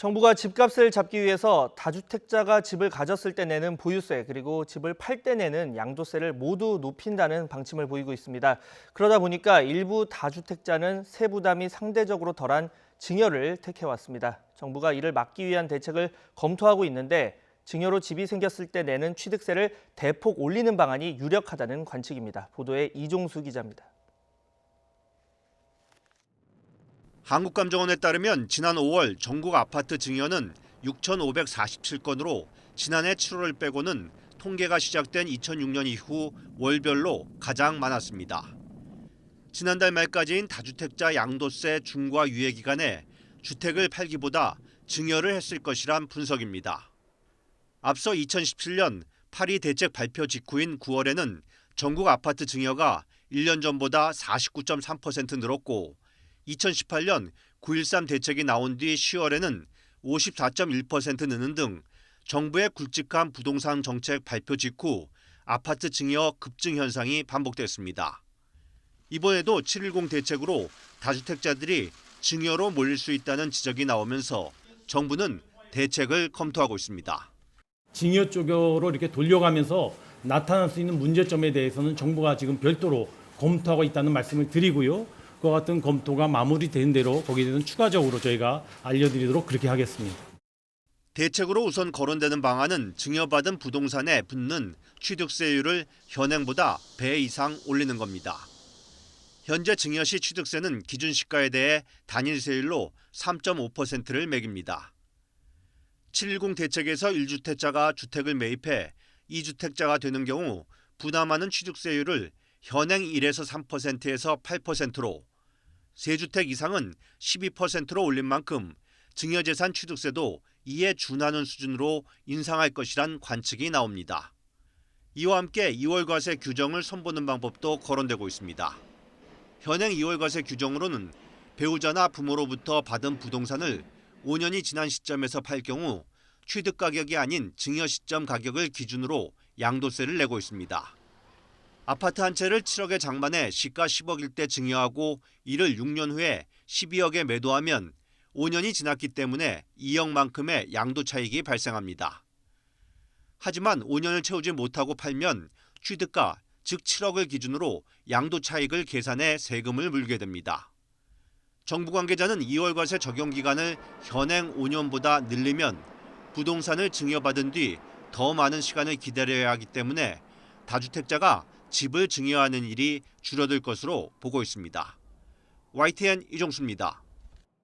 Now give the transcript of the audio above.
정부가 집값을 잡기 위해서 다주택자가 집을 가졌을 때 내는 보유세 그리고 집을 팔 때 내는 양도세를 모두 높인다는 방침을 보이고 있습니다. 그러다 보니까 일부 다주택자는 세부담이 상대적으로 덜한 증여를 택해왔습니다. 정부가 이를 막기 위한 대책을 검토하고 있는데 증여로 집이 생겼을 때 내는 취득세를 대폭 올리는 방안이 유력하다는 관측입니다. 보도에 이종수 기자입니다. 한국감정원에 따르면 지난 5월 전국 아파트 증여는 6,547건으로 지난해 7월을 빼고는 통계가 시작된 2006년 이후 월별로 가장 많았습니다. 지난달 말까지인 다주택자 양도세 중과 유예 기간에 주택을 팔기보다 증여를 했을 것이란 분석입니다. 앞서 2017년 파리 대책 발표 직후인 9월에는 전국 아파트 증여가 1년 전보다 49.3% 늘었고 2018년 9.13 대책이 나온 뒤 10월에는 54.1% 느는 등 정부의 굵직한 부동산 정책 발표 직후 아파트 증여 급증 현상이 반복됐습니다. 이번에도 7.10 대책으로 다주택자들이 증여로 몰릴 수 있다는 지적이 나오면서 정부는 대책을 검토하고 있습니다. 증여 쪽으로 이렇게 돌려가면서 나타날 수 있는 문제점에 대해서는 정부가 지금 별도로 검토하고 있다는 말씀을 드리고요. 그와 같은 검토가 마무리된 대로 거기에 대해서는 추가적으로 저희가 알려드리도록 그렇게 하겠습니다. 대책으로 우선 거론되는 방안은 증여받은 부동산에 붙는 취득세율을 현행보다 배 이상 올리는 겁니다. 현재 증여 시 취득세는 기준 시가에 대해 단일 세율로 3.5%를 매깁니다. 7.10 대책에서 1주택자가 주택을 매입해 2주택자가 되는 경우 부담하는 취득세율을 현행 1에서 3%에서 8%로 3주택 이상은 12%로 올린 만큼 증여재산 취득세도 이에 준하는 수준으로 인상할 것이란 관측이 나옵니다. 이와 함께 2월 과세 규정을 손보는 방법도 거론되고 있습니다. 현행 2월 과세 규정으로는 배우자나 부모로부터 받은 부동산을 5년이 지난 시점에서 팔 경우 취득 가격이 아닌 증여 시점 가격을 기준으로 양도세를 내고 있습니다. 아파트 한 채를 7억에 장만해 시가 10억일 때 증여하고 이를 6년 후에 12억에 매도하면 5년이 지났기 때문에 2억만큼의 양도 차익이 발생합니다. 하지만 5년을 채우지 못하고 팔면 취득가, 즉 7억을 기준으로 양도 차익을 계산해 세금을 물게 됩니다. 정부 관계자는 2월 과세 적용 기간을 현행 5년보다 늘리면 부동산을 증여받은 뒤 더 많은 시간을 기다려야 하기 때문에 다주택자가 집을 증여하는 일이 줄어들 것으로 보고 있습니다. YTN 이종수입니다.